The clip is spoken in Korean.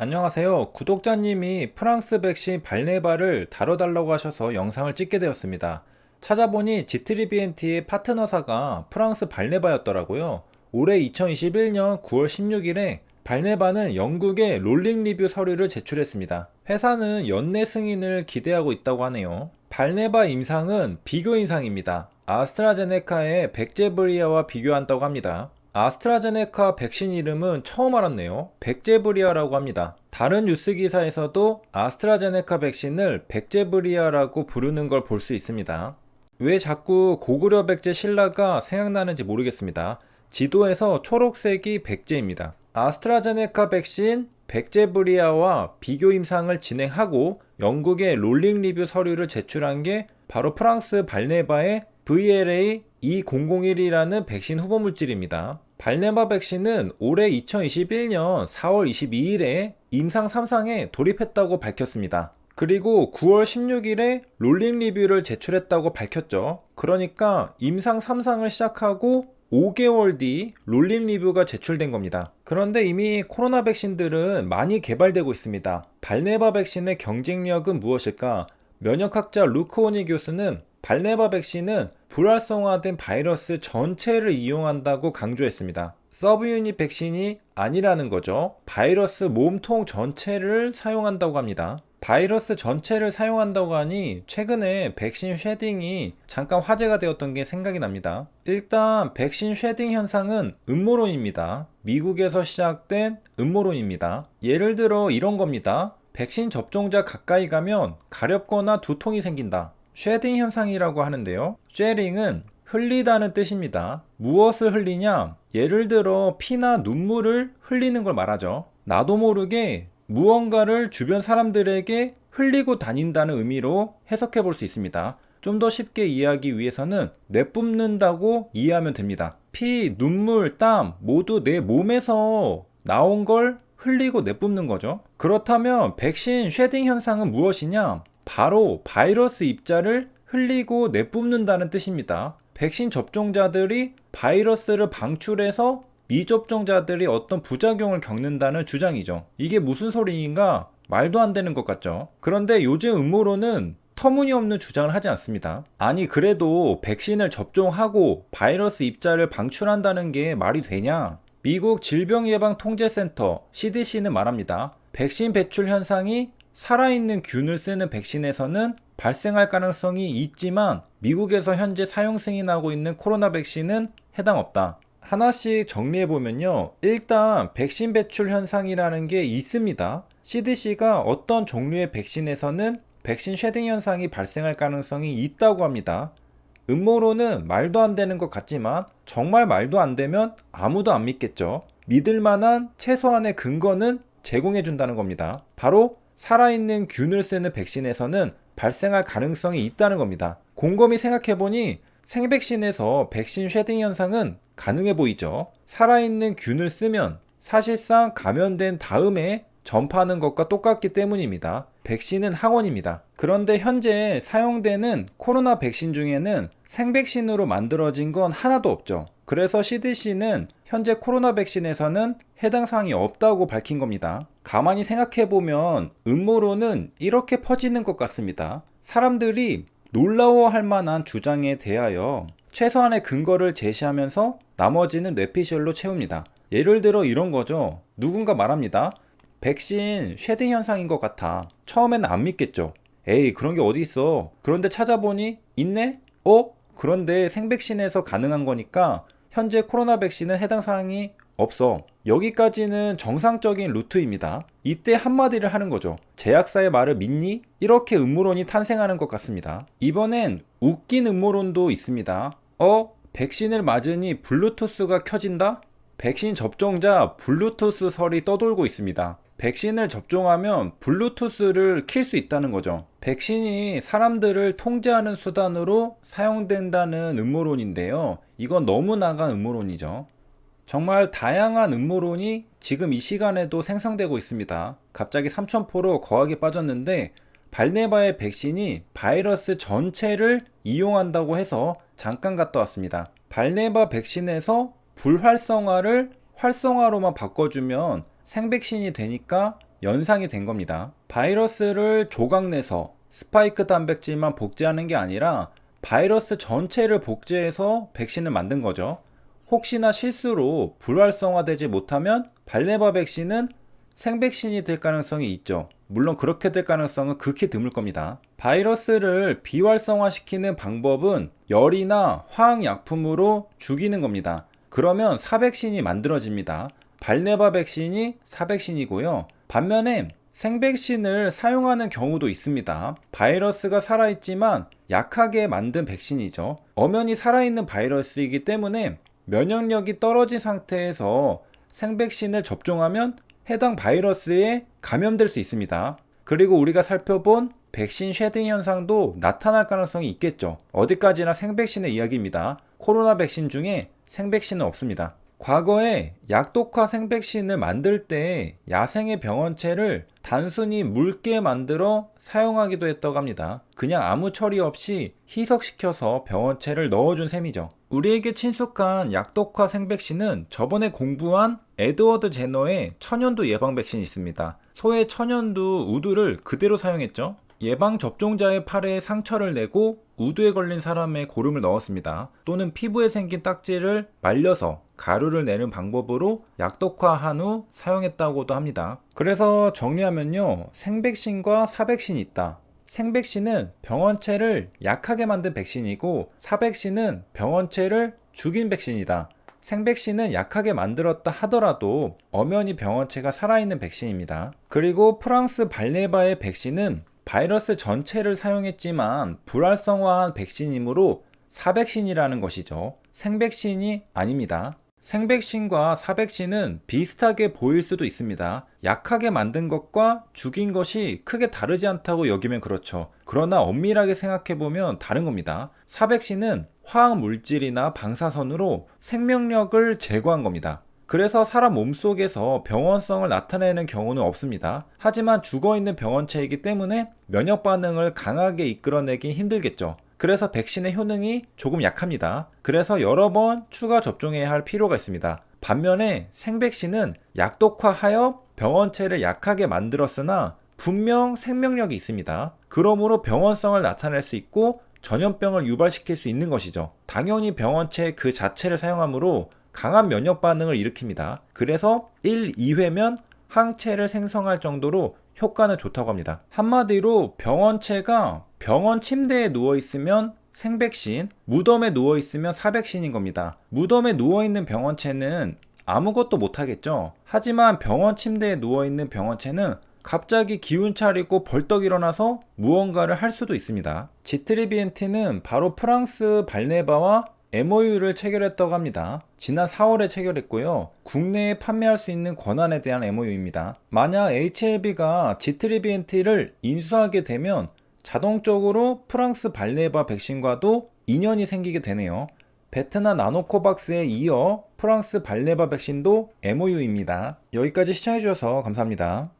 안녕하세요. 구독자님이 프랑스 백신 발네바를 다뤄달라고 하셔서 영상을 찍게 되었습니다. 찾아보니 지트리비엔티의 파트너사가 프랑스 발네바였더라고요. 올해 2021년 9월 16일에 발네바는 영국에 롤링 리뷰 서류를 제출했습니다. 회사는 연내 승인을 기대하고 있다고 하네요. 발네바 임상은 비교 임상입니다. 아스트라제네카의 백제브리아와 비교한다고 합니다. 아스트라제네카 백신 이름은 처음 알았네요. 백제브리아라고 합니다. 다른 뉴스 기사에서도 아스트라제네카 백신을 백제브리아라고 부르는 걸 볼 수 있습니다. 왜 자꾸 고구려 백제 신라가 생각나는지 모르겠습니다. 지도에서 초록색이 백제입니다. 아스트라제네카 백신 백제브리아와 비교 임상을 진행하고 영국의 롤링 리뷰 서류를 제출한 게 바로 프랑스 발네바의 VLA 2001이라는 백신 후보 물질입니다. 발네바 백신은 올해 2021년 4월 22일에 임상 3상에 돌입했다고 밝혔습니다. 그리고 9월 16일에 롤링 리뷰를 제출했다고 밝혔죠. 그러니까 임상 3상을 시작하고 5개월 뒤 롤링 리뷰가 제출된 겁니다. 그런데 이미 코로나 백신들은 많이 개발되고 있습니다. 발네바 백신의 경쟁력은 무엇일까? 면역학자 루크오니 교수는 발네바 백신은 불활성화된 바이러스 전체를 이용한다고 강조했습니다. 서브유닛 백신이 아니라는 거죠. 바이러스 몸통 전체를 사용한다고 합니다. 바이러스 전체를 사용한다고 하니 최근에 백신 쉐딩이 잠깐 화제가 되었던 게 생각이 납니다. 일단 백신 쉐딩 현상은 음모론입니다. 미국에서 시작된 음모론입니다. 예를 들어 이런 겁니다. 백신 접종자 가까이 가면 가렵거나 두통이 생긴다. 쉐딩 현상이라고 하는데요. 쉐링은 흘리다는 뜻입니다. 무엇을 흘리냐? 예를 들어 피나 눈물을 흘리는 걸 말하죠. 나도 모르게 무언가를 주변 사람들에게 흘리고 다닌다는 의미로 해석해 볼 수 있습니다. 좀 더 쉽게 이해하기 위해서는 내뿜는다고 이해하면 됩니다. 피, 눈물, 땀 모두 내 몸에서 나온 걸 흘리고 내뿜는 거죠. 그렇다면 백신 쉐딩 현상은 무엇이냐? 바로 바이러스 입자를 흘리고 내뿜는다는 뜻입니다. 백신 접종자들이 바이러스를 방출해서 미접종자들이 어떤 부작용을 겪는다는 주장이죠. 이게 무슨 소리인가? 말도 안 되는 것 같죠. 그런데 요즘 음모론은 터무니없는 주장을 하지 않습니다. 아니 그래도 백신을 접종하고 바이러스 입자를 방출한다는 게 말이 되냐? 미국 질병예방통제센터 CDC는 말합니다. 백신 배출 현상이 살아있는 균을 쓰는 백신에서는 발생할 가능성이 있지만 미국에서 현재 사용 승인하고 있는 코로나 백신은 해당 없다. 하나씩 정리해보면요. 일단 백신 배출 현상이라는 게 있습니다. CDC가 어떤 종류의 백신에서는 백신 쉐딩 현상이 발생할 가능성이 있다고 합니다. 음모론은 말도 안 되는 것 같지만 정말 말도 안 되면 아무도 안 믿겠죠. 믿을 만한 최소한의 근거는 제공해 준다는 겁니다. 바로 살아있는 균을 쓰는 백신에서는 발생할 가능성이 있다는 겁니다. 곰곰이 생각해보니 생백신에서 백신 쉐딩 현상은 가능해 보이죠. 살아있는 균을 쓰면 사실상 감염된 다음에 전파하는 것과 똑같기 때문입니다. 백신은 항원입니다. 그런데 현재 사용되는 코로나 백신 중에는 생백신으로 만들어진 건 하나도 없죠. 그래서 CDC는 현재 코로나 백신에서는 해당 사항이 없다고 밝힌 겁니다. 가만히 생각해보면 음모론은 이렇게 퍼지는 것 같습니다. 사람들이 놀라워할 만한 주장에 대하여 최소한의 근거를 제시하면서 나머지는 뇌피셜로 채웁니다. 예를 들어 이런 거죠. 누군가 말합니다. 백신 쉐딩 현상인 것 같아. 처음에는 안 믿겠죠. 에이 그런 게 어디 있어. 그런데 찾아보니 있네? 그런데 생백신에서 가능한 거니까 현재 코로나 백신은 해당 사항이 없어. 여기까지는 정상적인 루트입니다. 이때 한마디를 하는 거죠. 제약사의 말을 믿니? 이렇게 음모론이 탄생하는 것 같습니다. 이번엔 웃긴 음모론도 있습니다. 백신을 맞으니 블루투스가 켜진다? 백신 접종자 블루투스 설이 떠돌고 있습니다. 백신을 접종하면 블루투스를 킬 수 있다는 거죠. 백신이 사람들을 통제하는 수단으로 사용된다는 음모론인데요. 이건 너무 나간 음모론이죠. 정말 다양한 음모론이 지금 이 시간에도 생성되고 있습니다. 갑자기 삼천포로 거하게 빠졌는데 발네바의 백신이 바이러스 전체를 이용한다고 해서 잠깐 갔다 왔습니다. 발네바 백신에서 불활성화를 활성화로만 바꿔주면 생백신이 되니까 연상이 된 겁니다. 바이러스를 조각내서 스파이크 단백질만 복제하는 게 아니라 바이러스 전체를 복제해서 백신을 만든 거죠. 혹시나 실수로 불활성화되지 못하면 발네바 백신은 생백신이 될 가능성이 있죠. 물론 그렇게 될 가능성은 극히 드물 겁니다. 바이러스를 비활성화시키는 방법은 열이나 화학약품으로 죽이는 겁니다. 그러면 사백신이 만들어집니다. 발네바 백신이 사백신이고요. 반면에 생백신을 사용하는 경우도 있습니다. 바이러스가 살아있지만 약하게 만든 백신이죠. 엄연히 살아있는 바이러스이기 때문에 면역력이 떨어진 상태에서 생백신을 접종하면 해당 바이러스에 감염될 수 있습니다. 그리고 우리가 살펴본 백신 쉐딩 현상도 나타날 가능성이 있겠죠. 어디까지나 생백신의 이야기입니다. 코로나 백신 중에 생백신은 없습니다. 과거에 약독화 생백신을 만들 때 야생의 병원체를 단순히 묽게 만들어 사용하기도 했다고 합니다. 그냥 아무 처리 없이 희석시켜서 병원체를 넣어준 셈이죠. 우리에게 친숙한 약독화 생백신은 저번에 공부한 에드워드 제너의 천연두 예방 백신이 있습니다. 소의 천연두 우두를 그대로 사용했죠. 예방 접종자의 팔에 상처를 내고 우두에 걸린 사람의 고름을 넣었습니다. 또는 피부에 생긴 딱지를 말려서 가루를 내는 방법으로 약독화한 후 사용했다고도 합니다. 그래서 정리하면요, 생백신과 사백신이 있다. 생백신은 병원체를 약하게 만든 백신이고 사백신은 병원체를 죽인 백신이다. 생백신은 약하게 만들었다 하더라도 엄연히 병원체가 살아있는 백신입니다. 그리고 프랑스 발네바의 백신은 바이러스 전체를 사용했지만 불활성화한 백신이므로 사백신이라는 것이죠. 생백신이 아닙니다. 생백신과 사백신은 비슷하게 보일 수도 있습니다. 약하게 만든 것과 죽인 것이 크게 다르지 않다고 여기면 그렇죠. 그러나 엄밀하게 생각해보면 다른 겁니다. 사백신은 화학 물질이나 방사선으로 생명력을 제거한 겁니다. 그래서 사람 몸속에서 병원성을 나타내는 경우는 없습니다. 하지만 죽어있는 병원체이기 때문에 면역 반응을 강하게 이끌어내긴 힘들겠죠. 그래서 백신의 효능이 조금 약합니다. 그래서 여러 번 추가 접종해야 할 필요가 있습니다. 반면에 생백신은 약독화하여 병원체를 약하게 만들었으나 분명 생명력이 있습니다. 그러므로 병원성을 나타낼 수 있고 전염병을 유발시킬 수 있는 것이죠. 당연히 병원체 그 자체를 사용하므로 강한 면역 반응을 일으킵니다. 그래서 1, 2회면 항체를 생성할 정도로 효과는 좋다고 합니다. 한마디로 병원체가 병원 침대에 누워있으면 생백신, 무덤에 누워있으면 사백신인 겁니다. 무덤에 누워있는 병원체는 아무것도 못하겠죠. 하지만 병원 침대에 누워있는 병원체는 갑자기 기운 차리고 벌떡 일어나서 무언가를 할 수도 있습니다. 지트리비엔티는 바로 프랑스 발네바와 MOU를 체결했다고 합니다. 지난 4월에 체결했고요. 국내에 판매할 수 있는 권한에 대한 MOU입니다. 만약 HLB가 지트리비엔티를 인수하게 되면 자동적으로 프랑스 발네바 백신과도 인연이 생기게 되네요. 베트남 나노코박스에 이어 프랑스 발네바 백신도 MOU입니다. 여기까지 시청해주셔서 감사합니다.